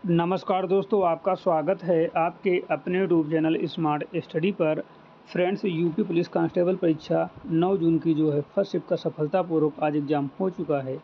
नमस्कार दोस्तों, आपका स्वागत है आपके अपने यूट्यूब चैनल स्मार्ट स्टडी पर। फ्रेंड्स, यूपी पुलिस कांस्टेबल परीक्षा 9 जून की जो है फर्स्ट शिफ्ट का सफलतापूर्वक आज एग्ज़ाम हो चुका है।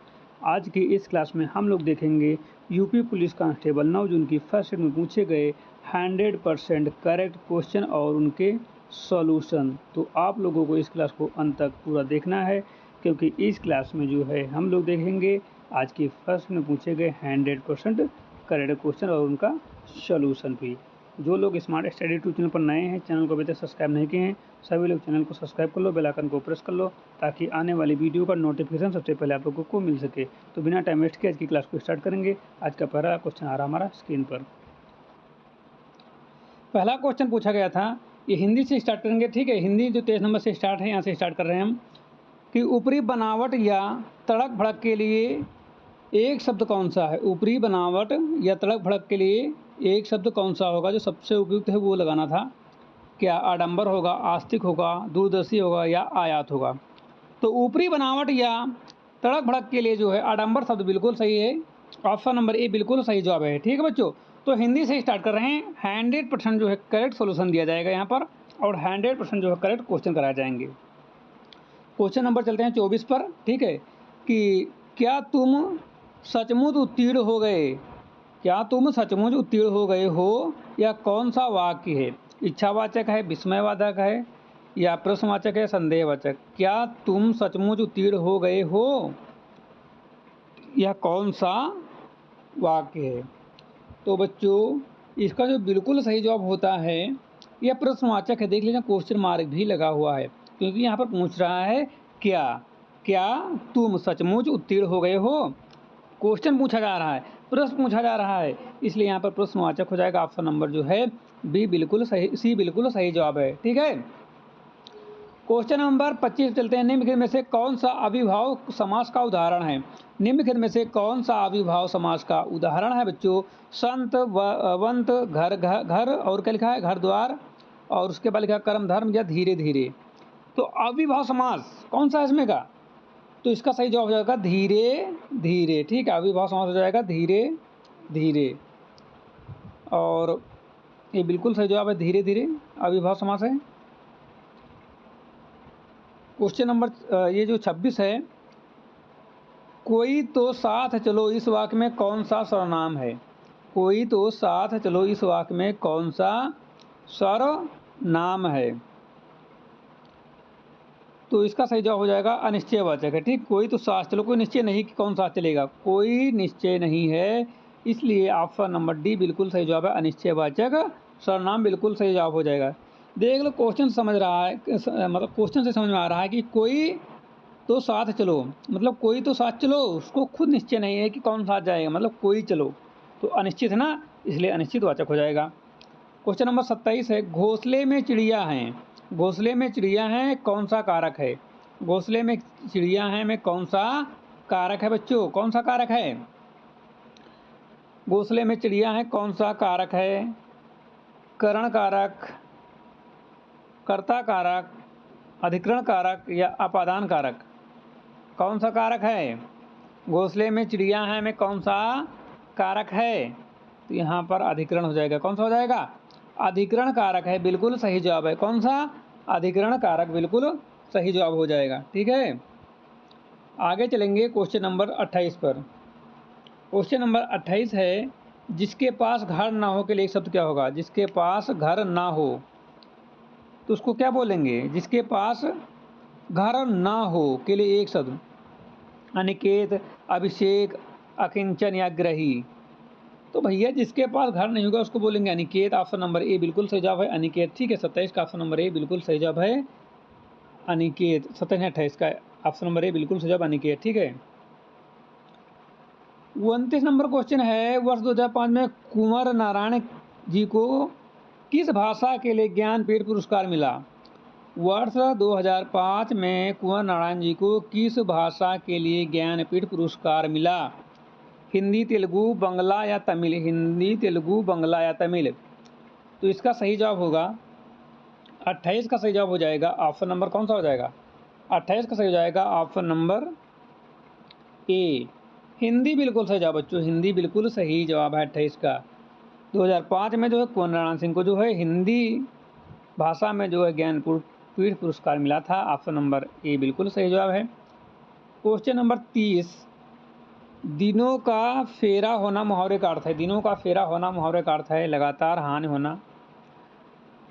आज की इस क्लास में हम लोग देखेंगे यूपी पुलिस कांस्टेबल 9 जून की फर्स्ट शिफ्ट में पूछे गए 100% करेक्ट क्वेश्चन और उनके सॉल्यूशन। तो आप लोगों को इस क्लास को अंत तक पूरा देखना है, क्योंकि इस क्लास में जो है हम लोग देखेंगे आज की फर्स्ट में पूछे गए 100% करेक्ट क्वेश्चन और उनका सॉल्यूशन भी। जो लोग स्मार्ट स्टडी टू चैनल पर नए हैं, चैनल को अभी तक सब्सक्राइब नहीं किए हैं, सभी लोग चैनल को सब्सक्राइब कर लो, बेल आइकन को प्रेस कर लो, ताकि आने वाली वीडियो का नोटिफिकेशन सबसे पहले आप लोगों को मिल सके। तो बिना टाइम वेस्ट किए आज की क्लास को स्टार्ट करेंगे। आज का पहला क्वेश्चन आ रहा हमारा स्क्रीन पर। पहला क्वेश्चन पूछा गया था, ये हिंदी से स्टार्ट करेंगे, ठीक है। हिंदी जो 23 नंबर से स्टार्ट है, यहाँ से स्टार्ट कर रहे हैं हम कि ऊपरी बनावट या तड़क भड़क के लिए एक शब्द कौन सा है। ऊपरी बनावट या तड़क भड़क के लिए एक शब्द कौन सा होगा जो सबसे उपयुक्त है, वो लगाना था। क्या आडंबर होगा, आस्तिक होगा, दूरदर्शी होगा या आयात होगा। तो ऊपरी बनावट या तड़क भड़क के लिए जो है आडंबर शब्द बिल्कुल सही है। ऑप्शन नंबर ए बिल्कुल सही जवाब है, ठीक है बच्चों। तो हिंदी से स्टार्ट कर रहे हैं। 100% जो है करेक्ट सोल्यूशन दिया जाएगा यहाँ पर, और 100% जो है करेक्ट क्वेश्चन कराए जाएंगे। क्वेश्चन नंबर चलते हैं 24 पर, ठीक है। कि क्या तुम सचमुच उत्तीर्ण हो गए, क्या तुम सचमुच उत्तीर्ण हो गए हो, या कौन सा वाक्य है। इच्छावाचक है, विस्मयवाचक है, या प्रश्नवाचक है, संदेहवाचक। क्या तुम सचमुच उत्तीर्ण हो गए हो, या कौन सा वाक्य है। तो बच्चों, इसका जो बिल्कुल सही जवाब होता है यह प्रश्नवाचक है। देख लीजिए, क्वेश्चन मार्क भी लगा हुआ है, क्योंकि यहाँ पर पूछ रहा है क्या क्या तुम सचमुच उत्तीर्ण हो गए हो। क्वेश्चन पूछा जा रहा है, प्रश्न पूछा जा रहा है, इसलिए यहाँ पर प्रश्नवाचक हो जाएगा। ऑप्शन नंबर जो है बी बिल्कुल सही, सी बिल्कुल सही जवाब है, ठीक है। क्वेश्चन नंबर 25 चलते हैं। निम्नलिखित में से कौन सा अविभाव समास का उदाहरण है। निम्नलिखित में से कौन सा अविभाव समास का उदाहरण है बच्चों। संत, वंत, घर घर और क्या लिखा है, घर द्वार, और उसके बाद लिखा कर्म धर्म या धीरे धीरे। तो अविभाव समास कौन सा है इसमें का, तो इसका सही जवाब हो जाएगा धीरे धीरे, ठीक है। अविभाव समास हो जाएगा धीरे धीरे, और ये बिल्कुल सही जवाब है, धीरे धीरे अविभाव समास है। क्वेश्चन नंबर ये जो 26 है, कोई तो साथ चलो इस वाक्य में कौन सा सर्वनाम है। कोई तो साथ चलो इस वाक्य में कौन सा सर्वनाम है। तो इसका सही जवाब हो जाएगा अनिश्चयवाचक है, ठीक। कोई तो साथ चलो, कोई निश्चय नहीं कि कौन साथ चलेगा, कोई निश्चय नहीं है, इसलिए ऑप्शन नंबर डी बिल्कुल सही जवाब है, अनिश्चयवाचक सर्वनाम बिल्कुल सही जवाब हो जाएगा। देख लो, क्वेश्चन समझ रहा है, मतलब क्वेश्चन से समझ में आ रहा है कि कोई तो साथ चलो, मतलब कोई तो साथ चलो, उसको खुद निश्चय नहीं है कि कौन साथ जाएगा, मतलब कोई चलो, तो अनिश्चित है ना, इसलिए अनिश्चित वाचक हो जाएगा। क्वेश्चन नंबर 27 है, घोंसले में चिड़िया हैं, घोंसले में चिड़िया हैं, कौन सा कारक है। घोंसले में चिड़िया हैं में कौन सा कारक है बच्चों, कौन सा कारक है। घोंसले में चिड़िया हैं, कौन सा कारक है। करण कारक, कर्ता कारक, अधिकरण कारक या अपादान कारक। कौन सा कारक है। घोंसले में चिड़िया हैं में कौन सा कारक है, तो यहाँ पर अधिकरण हो जाएगा। कौन सा हो जाएगा, अधिकरण कारक है, बिल्कुल सही जवाब है। कौन सा, अधिकरण कारक बिल्कुल सही जवाब हो जाएगा, ठीक है। आगे चलेंगे क्वेश्चन नंबर 28 पर। क्वेश्चन नंबर 28 है, जिसके पास घर ना हो के लिए एक शब्द क्या होगा। जिसके पास घर ना हो तो उसको क्या बोलेंगे। जिसके पास घर ना हो के लिए एक शब्द, अनिकेत, अभिषेक, अकिंचन या ग्रही। तो भैया जिसके पास घर नहीं होगा उसको बोलेंगे अनिकेत। ऑप्शन नंबर ए बिल्कुल सही जवाब है, अनिकेत, ठीक है। 27 का ऑप्शन नंबर ए बिल्कुल सही जवाब है, अनिकेत। 27 28 का ऑप्शन नंबर ए बिल्कुल सही जवाब अनिकेत, ठीक है। 29 नंबर क्वेश्चन है, वर्ष 2005 में कुंवर नारायण जी को किस भाषा के लिए ज्ञानपीठ पुरस्कार मिला। वर्ष 2005 में कुंवर नारायण जी को किस भाषा के लिए ज्ञानपीठ पुरस्कार मिला। हिंदी, तेलुगु, बंगला या तमिल। हिंदी, तेलुगु, बंगला या तमिल। तो इसका सही जवाब होगा 28 का सही जवाब हो जाएगा। ऑप्शन नंबर कौन सा हो जाएगा, 28 का सही हो जाएगा ऑप्शन नंबर ए, हिंदी बिल्कुल सही जवाब बच्चों, हिंदी बिल्कुल सही जवाब है 28 का। 2005 में जो है कोनराणा सिंह को जो है हिंदी भाषा में जो है ज्ञानपीठ पुरस्कार मिला था। ऑप्शन नंबर ए बिल्कुल सही जवाब है। क्वेश्चन नंबर 30, दिनों का फेरा होना मुहावरे का अर्थ है। दिनों का फेरा होना मुहावरे का अर्थ है लगातार हानि होना,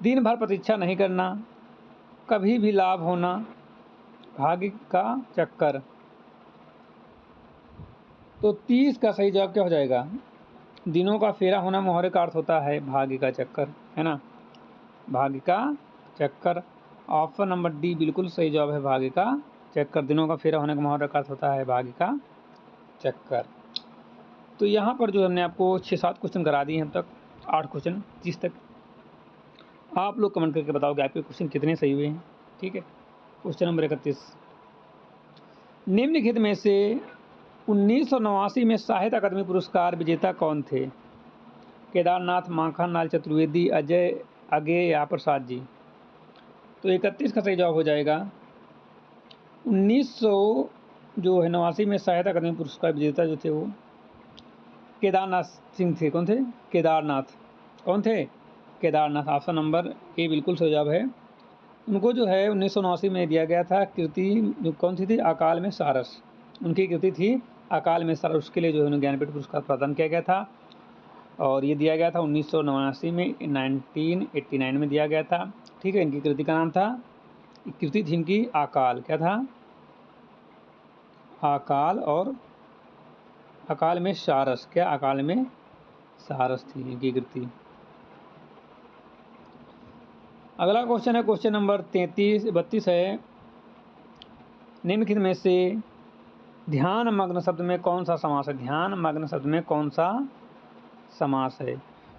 दिन भर प्रतीक्षा नहीं करना, कभी भी लाभ होना, भाग्य का चक्कर। तो 30 का सही जवाब क्या हो जाएगा? दिनों का फेरा होना मुहावरे का अर्थ होता है भाग्य का चक्कर, है ना, भाग्य का चक्कर। ऑप्शन नंबर डी बिल्कुल सही जवाब है, भाग्य का चक्कर। दिनों का फेरा होने का मुहावरे का अर्थ होता है भाग्य का चक्कर। तो यहाँ पर जो हमने आपको 6-7 क्वेश्चन करा दिए हैं अब तक, 8 क्वेश्चन 30 तक। आप लोग कमेंट करके बताओगे आपके क्वेश्चन कितने सही हुए हैं, ठीक है। क्वेश्चन नंबर 31, निम्नलिखित में से 1989 में साहित्य अकादमी पुरस्कार विजेता कौन थे? केदारनाथ, माखनलाल चतुर्वेदी, अजय अगे या प्रसाद जी। तो 31 का सही जवाब हो जाएगा 1989 में साहित्य अकादमी पुरस्कार विजेता जो थे वो केदारनाथ सिंह थे। कौन थे? केदारनाथ। कौन थे? केदारनाथ। ऑप्शन नंबर ए बिल्कुल सही जवाब है। उनको जो है 1989 में दिया गया था कृति, जो कौन सी थी? अकाल में सारस। उनकी कृति थी अकाल में सारस, उसके लिए जो है उन्हें ज्ञानपीठ पुरस्कार प्रदान किया गया था। और ये दिया गया था 1989 में, 1989 में दिया गया था, ठीक है। इनकी कृति का नाम था, कृति थी इनकी अकाल। क्या था? अकाल। और अकाल में सारस। क्या? अकाल में सारस थी इनकी कृति। अगला क्वेश्चन है क्वेश्चन नंबर 32 है, निम्नलिखित में से ध्यान मग्न शब्द में कौन सा समास है? ध्यान मग्न शब्द में कौन सा समास है?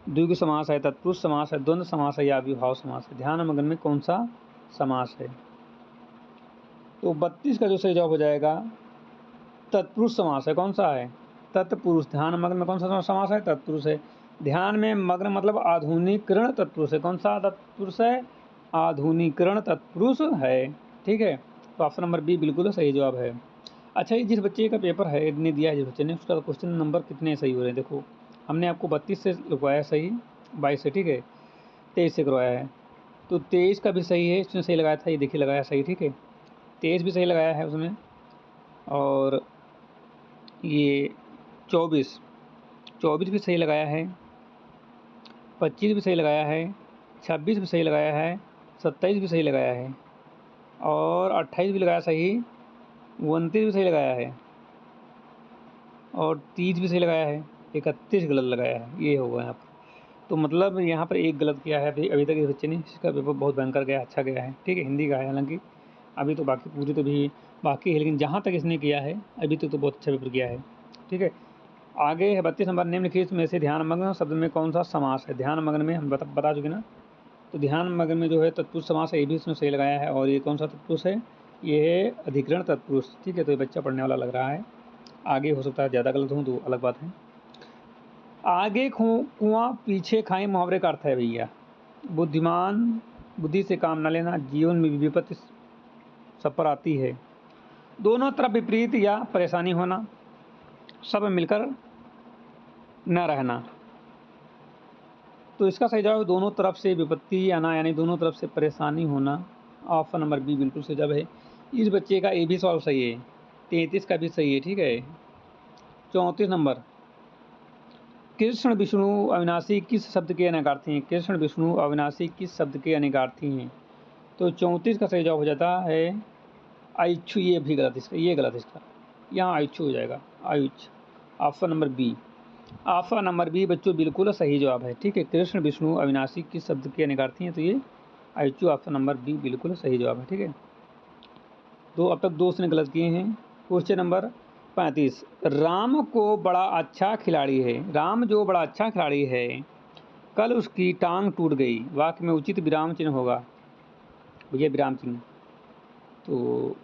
द्विगु समास है, तत्पुरुष समास है, द्वंद्व समास है या अविभाव समास है? ध्यान मग्न में कौन सा समास है? तो 32 का जो सही जवाब हो जाएगा तत्पुरुष समास है। कौन सा है? तत्पुरुष। ध्यान मग्न में कौन सा समास है? तत्पुरुष है। ध्यान में मग्न मतलब आधुनिकीकरण तत्पुरुष है। कौन सा तत्पुरुष है? आधुनिकीकरण तत्पुरुष है, ठीक है। तो ऑप्शन नंबर बी बिल्कुल सही जवाब है। अच्छा, ये जिस बच्चे का पेपर है इतने दिया है जिस बच्चे ने, उसका क्वेश्चन नंबर कितने सही हो रहे हैं? देखो, हमने आपको 32 से लगवाया सही, 22 से, ठीक है, 23 से करवाया है। तो 23 का भी सही है, इसने सही लगाया था, ये देखिए लगाया सही, ठीक है। 23 भी सही लगाया है उसमें। और ये 24 भी सही लगाया है, 25 भी सही लगाया है, 26 भी सही लगाया है, 27 भी सही लगाया है, और 28 भी लगाया सही, 29 भी सही लगाया है, और 30 भी सही लगाया है, 31 गलत लगाया है। ये होगा यहाँ पर। तो मतलब यहाँ पर एक गलत किया है अभी तक इस बच्चे ने। इसका पेपर बहुत भयंकर गया, अच्छा गया है, ठीक है। हिंदी का है हालांकि, अभी तो बाकी पूरी तो भी बाकी है, लेकिन जहाँ तक इसने किया है अभी तक तो बहुत अच्छा पेपर किया है, ठीक है। आगे है 32 नंबर, निम्नलिखित में से ध्यान मग्न शब्द में कौन सा समास है? ध्यान मग्न में हम बता चुके ना। तो ध्यान मग्न में जो है तत्पुरुष समास है, ये भी इसने सही लगाया है। और ये कौन सा तत्पुरुष है? ये है अधिकरण तत्पुरुष, ठीक है। तो ये बच्चा पढ़ने वाला लग रहा है। आगे हो सकता है ज़्यादा गलत हूँ तो अलग बात है। आगे कुआं पीछे खाई मुहावरे का अर्थ है भैया, बुद्धिमान बुद्धि से काम न लेना, जीवन में विपत्ति सब पर आती है, दोनों तरफ विपरीत या परेशानी होना, सब मिलकर न रहना। तो इसका सही जवाब दोनों तरफ से विपत्ति आना, यानी दोनों तरफ से परेशानी होना। ऑप्शन नंबर बी बिल्कुल सही जवाब है। इस बच्चे का ए भी सवाल सही है, 33 का भी सही है, ठीक है। 34 नंबर, कृष्ण विष्णु अविनाशी किस शब्द के अनेकार्थी हैं? कृष्ण विष्णु अविनाशी किस शब्द के अनेकार्थी हैं? तो 34 का सही जवाब हो जाता है आयुच्छु। ये भी गलत, इसका ये गलत, इसका यहाँ आयुच्छु हो जाएगा, आयुच्छ। Option number B, option number B बच्चों बिल्कुल सही जवाब है, ठीक है। कृष्ण विष्णु अविनाशी किस शब्द के अनेकार्थी हैं? तो ये आयुच्छु, ऑप्शन नंबर बी बिल्कुल सही जवाब है, ठीक है। तो अब तक 2 उसने गलत किए हैं। क्वेश्चन नंबर 35, राम को बड़ा अच्छा खिलाड़ी है, राम जो बड़ा अच्छा खिलाड़ी है, कल उसकी टांग टूट गई, वाक्य में उचित विराम चिन्ह होगा। भैया विराम चिन्ह, तो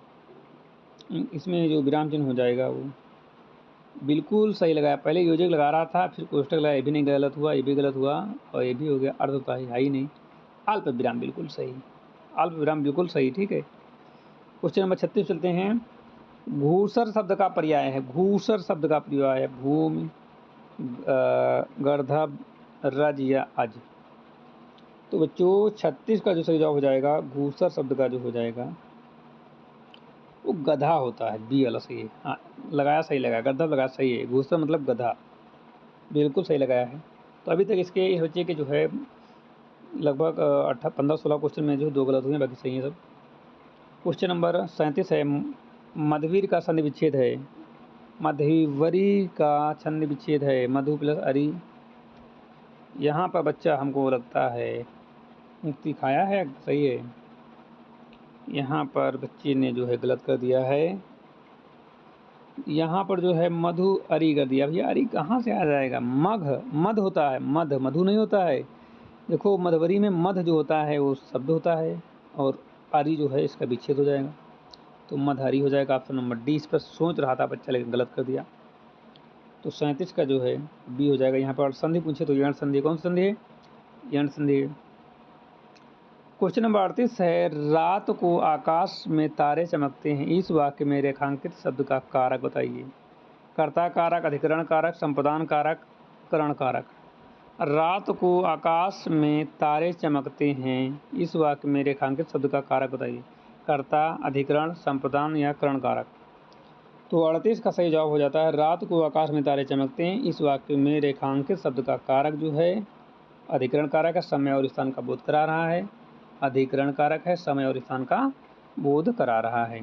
इसमें जो विराम चिन्ह हो जाएगा वो बिल्कुल सही लगाया। पहले योजक लगा रहा था, फिर कोष्टक लगाया, ये भी नहीं गलत हुआ, ये भी गलत हुआ, और ये भी हो गया। अर्थ होता है ही नहीं। अल्प विराम बिल्कुल सही, अल्प विराम बिल्कुल सही, ठीक है। क्वेश्चन नंबर 36 चलते हैं। घूसर शब्द का पर्याय है, घूसर शब्द का पर्याय है भूमि, गर्दभ, रज या अज। तो बच्चों 36 का जो सही जवाब हो जाएगा, घूसर शब्द का जो हो जाएगा वो गधा होता है। बी वाला सही है। हाँ, लगाया, सही लगाया, गर्दभ लगाया, सही है। घूसर मतलब गधा, बिल्कुल सही लगाया है। तो अभी तक इसके इस बच्चे के जो है लगभग 15-16 क्वेश्चन में जो 2 गलत हुए हैं, बाकी सही है सब। क्वेश्चन नंबर 37 है, मधुवीर का संधि विच्छेद है। मधुवरी का छंद विच्छेद है, मधु प्लस अरी। यहाँ पर बच्चा हमको लगता है मुक्ति खाया है, सही है। यहाँ पर बच्चे ने जो है गलत कर दिया है, यहाँ पर जो है मधु अरी कर दिया। भैया अरी कहाँ से आ जाएगा, मध होता है, मध, मधु नहीं होता है। देखो मधवरी में मध जो होता है वो शब्द होता है, और अरी जो है इसका विच्छेद हो जाएगा, तो मधहरी हो जाएगा। Option number D. इस पर सोच रहा था बच्चा लेकिन गलत कर दिया। तो 37 का जो है बी हो जाएगा। यहाँ पर संधि पूछे तो यण संधि, कौन सी संधि है, यण संधि। क्वेश्चन नंबर 38 है, रात को आकाश में तारे चमकते हैं, इस वाक्य में रेखांकित शब्द का कारक बताइए। कर्ता कारक, अधिकरण कारक, संप्रदान कारक, करण कारक। रात को आकाश में तारे चमकते हैं, इस वाक्य में रेखांकित शब्द का कारक बताइए। कर्ता, अधिकरण, संप्रदान या करण कारक। तो 38 का सही जवाब हो जाता है, रात को आकाश में तारे चमकते हैं, इस वाक्य में रेखांकित शब्द का कारक जो है अधिकरण कारक है, समय और स्थान का बोध करा रहा है। अधिकरण कारक है, समय और स्थान का बोध करा रहा है।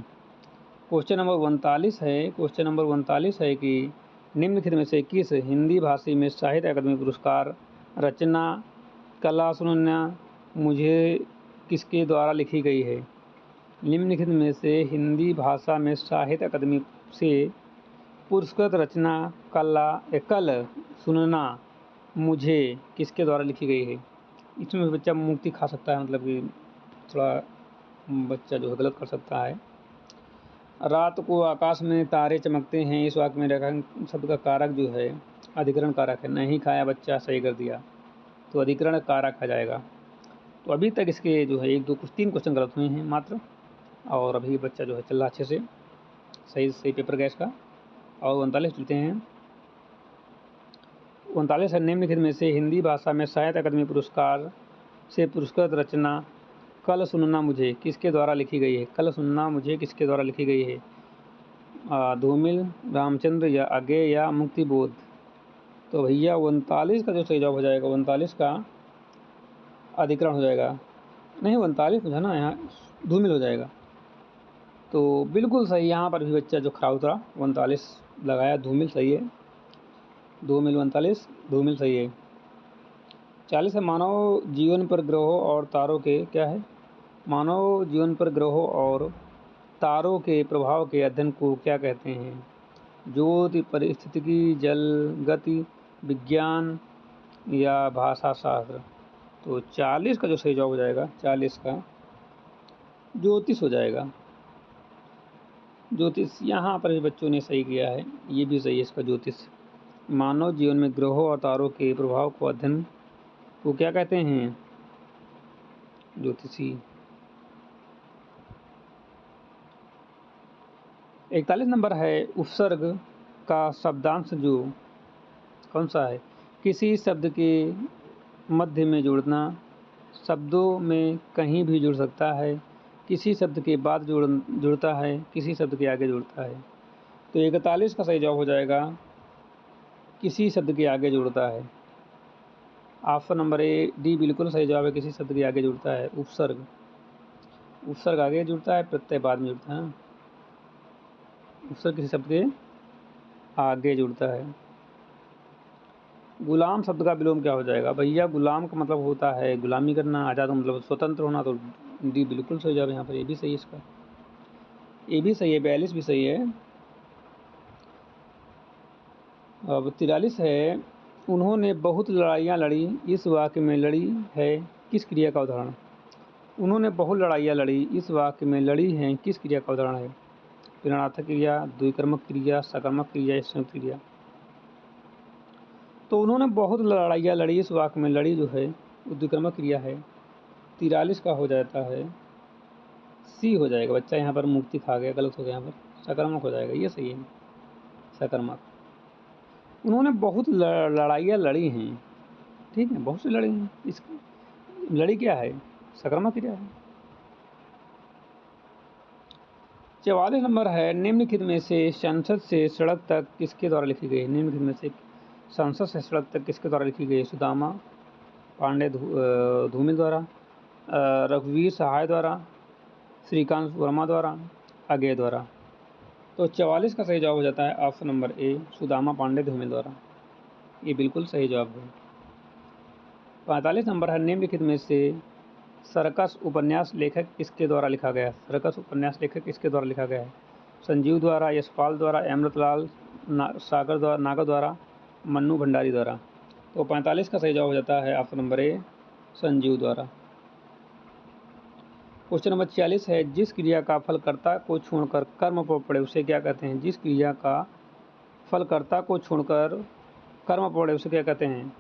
क्वेश्चन नंबर 39 है, क्वेश्चन नंबर 39 है कि निम्नलिखित में से किस हिंदी भाषी में साहित्य अकादमी पुरस्कार रचना कला सुनना मुझे किसके द्वारा लिखी गई है। निम्नलिखित में से हिंदी भाषा में साहित्य अकादमी से पुरस्कृत रचना कल सुनना मुझे किसके द्वारा लिखी गई है। इसमें बच्चा मुक्ति खा सकता है, मतलब कि थोड़ा बच्चा जो है गलत कर सकता है। रात को आकाश में तारे चमकते हैं, इस वाक्य में रेखांकित शब्द का कारक जो है अधिकरण कारक है। नहीं खाया बच्चा, सही कर दिया, तो अधिकरण कारक आ जाएगा। तो अभी तक इसके जो है 3 क्वेश्चन गलत हुए हैं मात्र, और अभी बच्चा जो है चल रहा अच्छे से, सही पेपर गया इसका। और 39 चलते हैं। 39 है, निम्नलिखित में से हिंदी भाषा में साहित्य अकादमी पुरस्कार से पुरस्कृत रचना कल सुनना मुझे किसके द्वारा लिखी गई है। कल सुनना मुझे किसके द्वारा लिखी गई है, धूमिल, रामचंद्र या अज्ञेय या मुक्तिबोध। तो भैया 39 का जो सही जवाब हो जाएगा, 39 का अधिकरण हो जाएगा, नहीं 39 है ना, यहाँ धूमिल हो जाएगा। तो बिल्कुल सही, यहाँ पर भी बच्चा जो खराब उतरा 39 लगाया, धूमिल सही है, धूमिल 39 धूमिल सही है। 40 है, मानव जीवन पर ग्रहों और तारों के क्या है, मानव जीवन पर ग्रहों और तारों के प्रभाव के अध्ययन को क्या कहते हैं। ज्योति, परिस्थितिकी, जल, गति, विज्ञान या भाषा शास्त्र। तो 40 का जो सही जवाब हो जाएगा, 40 का ज्योतिष हो जाएगा। ज्योतिष यहाँ पर भी बच्चों ने सही किया है, ये भी सही है इसका ज्योतिष। मानव जीवन में ग्रहों और तारों के प्रभाव को अध्ययन को क्या कहते हैं, ज्योतिषी। 41 नंबर है, उपसर्ग का शब्दांश जो कौन सा है। किसी शब्द के मध्य में जुड़ना, शब्दों में कहीं भी जुड़ सकता है, किसी शब्द के बाद जुड़ता है, किसी शब्द के आगे जुड़ता है। तो 41 का सही जवाब हो जाएगा, किसी शब्द के आगे जुड़ता है। ऑप्शन नंबर ए डी बिल्कुल सही जवाब है, किसी शब्द के आगे जुड़ता है। उपसर्ग, उपसर्ग आगे जुड़ता है, प्रत्यय बाद में जुड़ता है। उपसर्ग किसी शब्द के आगे जुड़ता है। गुलाम शब्द का विलोम क्या हो जाएगा। भैया गुलाम का मतलब होता है गुलामी करना, आज़ाद मतलब स्वतंत्र होना, तो डी बिल्कुल सही जवाब यहाँ पर, ये भी सही है इसका, ये भी सही है। 42 भी सही है। अब 43 है, उन्होंने बहुत लड़ाइयाँ लड़ी, इस वाक्य में लड़ी है किस क्रिया का उदाहरण। उन्होंने बहुत लड़ाइयाँ लड़ी, इस वाक्य में लड़ी हैं किस क्रिया का उदाहरण है। प्रेरणार्थक क्रिया, द्विकर्मक क्रिया, सकर्मक क्रिया, संयुक्त क्रिया। तो उन्होंने बहुत लड़ाइयाँ लड़ी, इस वाक्य में लड़ी जो है वो द्विकर्मक क्रिया है। 43 का हो जाता है सी हो जाएगा। बच्चा यहाँ पर मुक्ति खा गया, गलत हो गया यहाँ पर, सकर्मक हो जाएगा, ये सही है, सकर्मक। उन्होंने बहुत लड़ाइयाँ लड़ी हैं, ठीक है, बहुत सी लड़ी हैं। इसकी लड़ी क्या है, सकर्मक क्रिया है। 44 नंबर है, निम्नलिखित में से संसद से सड़क तक किसके द्वारा लिखी गई है? निम्नलिखित में से संसद से सड़क तक किसके द्वारा लिखी गई है? सुदामा पांडे धूमिल द्वारा, रघुवीर सहाय द्वारा, श्रीकांत वर्मा द्वारा, अगय द्वारा। तो 44 का सही जवाब हो जाता है option number A, Sudama Pandey Dhoomil द्वारा। ये बिल्कुल सही जवाब है। 45 नंबर है, निम्नलिखित में से सर्कस उपन्यास लेखक किसके द्वारा लिखा गया है? सर्कस उपन्यास लेखक किसके द्वारा लिखा गया है? संजीव द्वारा, यशपाल द्वारा, अमृतलाल सागर द्वारा, नागर द्वारा, मन्नू भंडारी द्वारा। तो 45 का सही जवाब हो जाता है ऑप्शन नंबर ए, संजीव द्वारा। क्वेश्चन नंबर 46 है, जिस क्रिया का फल कर्ता को छोड़कर कर्म पर पड़े उसे क्या कहते हैं? जिस क्रिया का फल कर्ता को छोड़कर कर्म पर पड़े उसे क्या कहते हैं?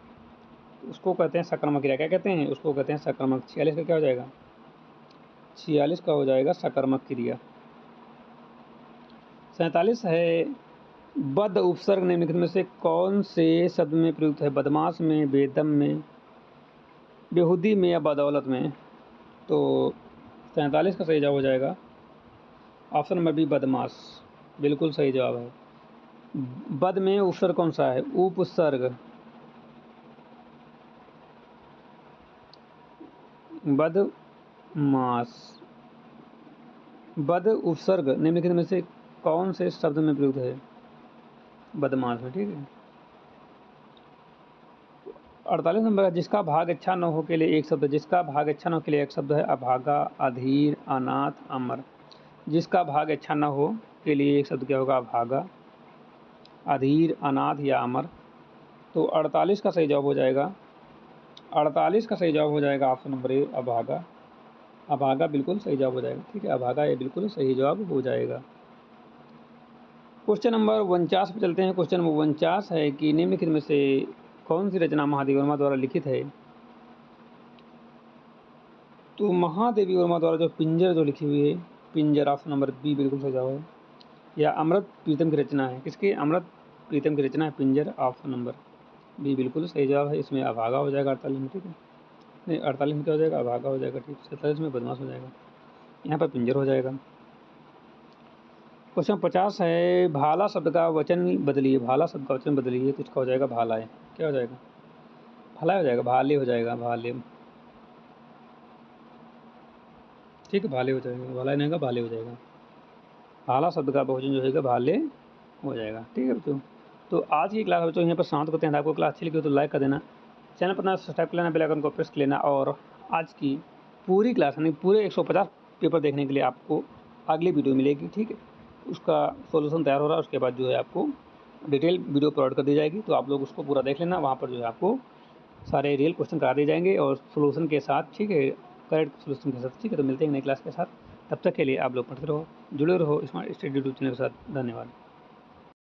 उसको कहते हैं सकर्मक क्रिया। क्या कहते हैं? उसको कहते हैं सकर्मक। 46 का क्या हो जाएगा? 46 का हो जाएगा सकर्मक क्रिया। 47 है, बद उपसर्ग निम्नलिखित में से कौन से शब्द में प्रयुक्त है? बदमाश में, बेदम में, बेहूदी में या बदौलत में? तो 47 का सही जवाब हो जाएगा ऑप्शन नंबर बी, बदमाश। बिल्कुल सही जवाब है। बद में उपसर्ग कौन सा है? उपसर्ग। बदमाश। बद उपसर्ग निम्नलिखित में से कौन से शब्द में प्रयुक्त है? बदमाश में, ठीक है। 48 नंबर है, जिसका भाग अच्छा न हो के लिए एक शब्द। जिसका भाग अच्छा न हो के लिए एक शब्द है अभागा, अधीर, अनाथ, अमर। जिसका भाग अच्छा न हो के लिए एक शब्द क्या होगा? अभागा, अधीर, अनाथ या अमर। तो 48 का सही जवाब हो जाएगा, 48 का सही जवाब हो जाएगा ऑप्शन नंबर ए, अभागा। अभागा बिल्कुल सही जवाब हो जाएगा, ठीक है, अभागा ये बिल्कुल सही जवाब हो जाएगा। क्वेश्चन नंबर 49 पे चलते हैं। क्वेश्चन नंबर 49 है कि निम्नलिखित में से कौन सी रचना महादेवी वर्मा द्वारा लिखित है? तो महादेवी वर्मा द्वारा जो पिंजर जो लिखी हुई है, पिंजर ऑप्शन नंबर बी बिल्कुल सही जवाब है। या अमृत प्रीतम की रचना है, किसकी? अमृत प्रीतम की रचना है पिंजर, ऑप्शन नंबर बी बिल्कुल सही जवाब है। इसमें अभागा हो जाएगा 48 में, ठीक है, नहीं 48 में क्या हो जाएगा? अभागा हो जाएगा, ठीक। 47 में बदमाश हो जाएगा, यहाँ पर पिंजर हो जाएगा। क्वेश्चन 50 है, भाला शब्द का वचन बदलिए। भाला शब्द का वचन बदलिए, तो इसका हो जाएगा भाला है। क्या हो जाएगा? भाला हो जाएगा, भाले हो जाएगा, भाले, ठीक है, भाले हो जाएगा, भाला नहीं होगा, भाले हो जाएगा। भाला शब्द का बहुवचन जो है भाले हो जाएगा, ठीक है बच्चों। तो आज की क्लास बच्चों यहाँ पर समाप्त करते हैं। आपको क्लास अच्छी लगी हो तो लाइक कर देना, चैनल पर अपना सब्सक्राइब कर लेना, बेल आइकन को प्रेस कर लेना। और आज की पूरी क्लास यानी पूरे 150 पेपर देखने के लिए आपको अगली वीडियो मिलेगी, ठीक है। उसका सॉल्यूशन तैयार हो रहा है, उसके बाद जो है आपको डिटेल वीडियो प्रोवाइड कर दी जाएगी, तो आप लोग उसको पूरा देख लेना। वहाँ पर जो है आपको सारे रियल क्वेश्चन करा दिए जाएंगे और सोल्यूशन के साथ, ठीक है, करेक्ट सोल्यूशन के साथ, ठीक है। तो मिलते हैं नई क्लास के साथ, तब तक के लिए आप लोग पढ़ते रहो, जुड़े रहो स्मार्ट स्टडी यूट्यूब चैनल के साथ। धन्यवाद।